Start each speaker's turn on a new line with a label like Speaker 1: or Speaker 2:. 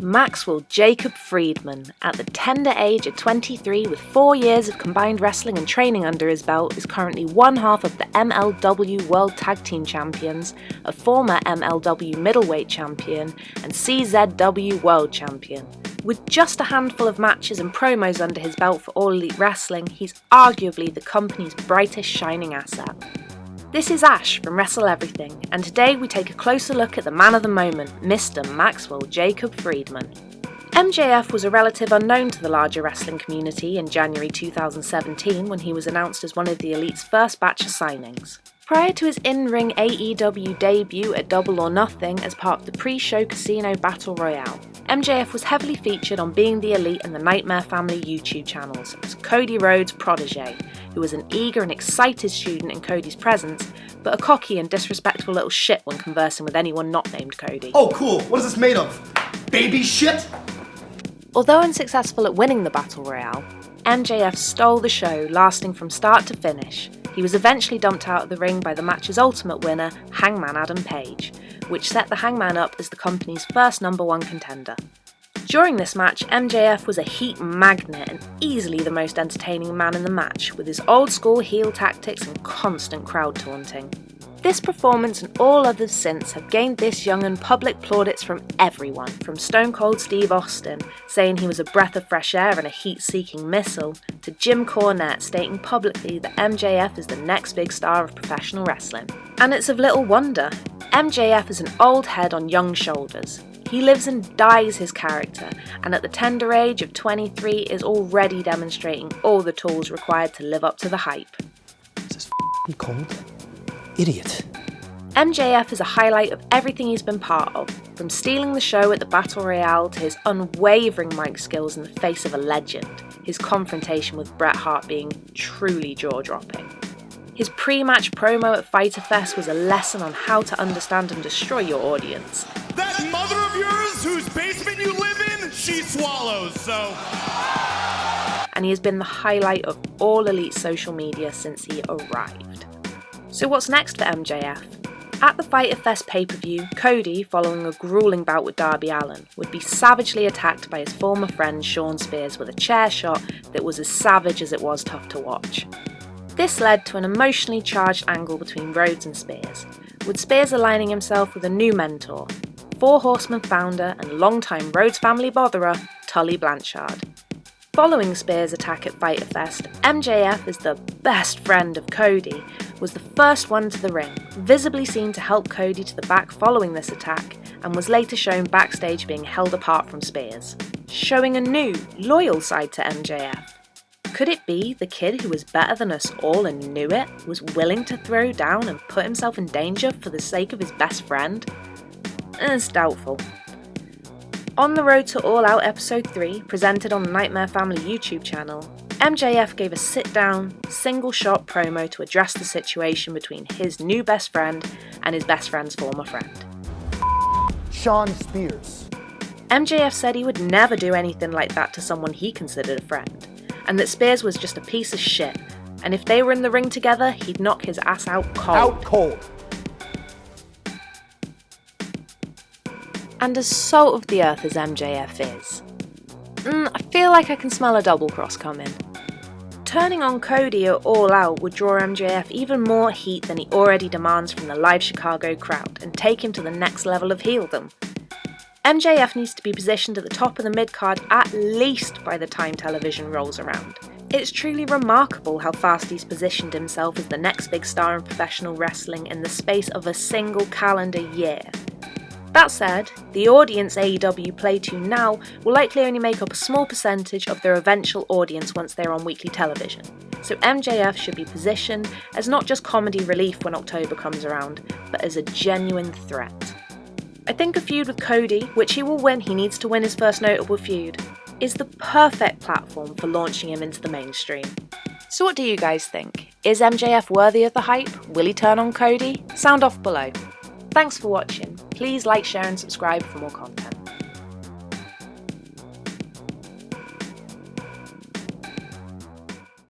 Speaker 1: Maxwell Jacob Friedman, at the tender age of 23 with 4 years of combined wrestling and training under his belt, is currently one half of the MLW World Tag Team Champions, a former MLW Middleweight Champion, and CZW World Champion. With just a handful of matches and promos under his belt for All Elite Wrestling, he's arguably the company's brightest shining asset. This is Ash from Wrestle Everything, and today we take a closer look at the man of the moment, Mr. Maxwell Jacob Friedman. MJF was a relative unknown to the larger wrestling community in January 2017 when he was announced as one of the Elite's first batch of signings. Prior to his in-ring AEW debut at Double or Nothing as part of the pre-show Casino Battle Royale, MJF was heavily featured on Being the Elite and the Nightmare Family YouTube channels as Cody Rhodes' protege, who was an eager and excited student in Cody's presence, but a cocky and disrespectful little shit when conversing with anyone not named Cody.
Speaker 2: Oh cool, what is this made of? Baby shit?
Speaker 1: Although unsuccessful at winning the Battle Royale, MJF stole the show, lasting from start to finish. He was eventually dumped out of the ring by the match's ultimate winner, Hangman Adam Page, which set the Hangman up as the company's first #1 contender. During this match, MJF was a heat magnet and easily the most entertaining man in the match, with his old-school heel tactics and constant crowd taunting. This performance and all others since have gained this young'un public plaudits from everyone, from Stone Cold Steve Austin saying he was a breath of fresh air and a heat-seeking missile, to Jim Cornette stating publicly that MJF is the next big star of professional wrestling. And it's of little wonder. MJF is an old head on young shoulders. He lives and dies his character, and at the tender age of 23 is already demonstrating all the tools required to live up to the hype.
Speaker 3: Is this f***ing cold? Idiot.
Speaker 1: MJF is a highlight of everything he's been part of, from stealing the show at the Battle Royale to his unwavering mic skills in the face of a legend, his confrontation with Bret Hart being truly jaw-dropping. His pre-match promo at Fyter Fest was a lesson on how to understand and destroy your audience.
Speaker 4: That mother of yours whose basement you live in, she swallows, so...
Speaker 1: And he has been the highlight of all Elite social media since he arrived. So what's next for MJF? At the Fyter Fest pay-per-view, Cody, following a grueling bout with Darby Allin, would be savagely attacked by his former friend Shawn Spears with a chair shot that was as savage as it was tough to watch. This led to an emotionally charged angle between Rhodes and Spears, with Spears aligning himself with a new mentor, Four Horsemen founder and longtime Rhodes family botherer, Tully Blanchard. Following Spears' attack at Fyter Fest, MJF, as the best friend of Cody, was the first one to the ring, visibly seen to help Cody to the back following this attack, and was later shown backstage being held apart from Spears, showing a new, loyal side to MJF. Could it be the kid who was better than us all and knew it, was willing to throw down and put himself in danger for the sake of his best friend? It's doubtful. On the road to All Out Episode 3, presented on the Nightmare Family YouTube channel, MJF gave a sit-down, single-shot promo to address the situation between his new best friend and his best friend's former friend.
Speaker 2: Shawn Spears.
Speaker 1: MJF said he would never do anything like that to someone he considered a friend, and that Spears was just a piece of shit, and if they were in the ring together, he'd knock his ass out cold.
Speaker 2: Out cold.
Speaker 1: And as salt of the earth as MJF is, I feel like I can smell a double cross coming. Turning on Cody at All Out would draw MJF even more heat than he already demands from the live Chicago crowd and take him to the next level of heeldom. MJF needs to be positioned at the top of the mid-card at least by the time television rolls around. It's truly remarkable how fast he's positioned himself as the next big star in professional wrestling in the space of a single calendar year. That said, the audience AEW play to now will likely only make up a small percentage of their eventual audience once they're on weekly television, so MJF should be positioned as not just comedy relief when October comes around, but as a genuine threat. I think a feud with Cody, which he will win, he needs to win his first notable feud, is the perfect platform for launching him into the mainstream. So what do you guys think? Is MJF worthy of the hype? Will he turn on Cody? Sound off below. Thanks for watching. Please like, share and subscribe for more content.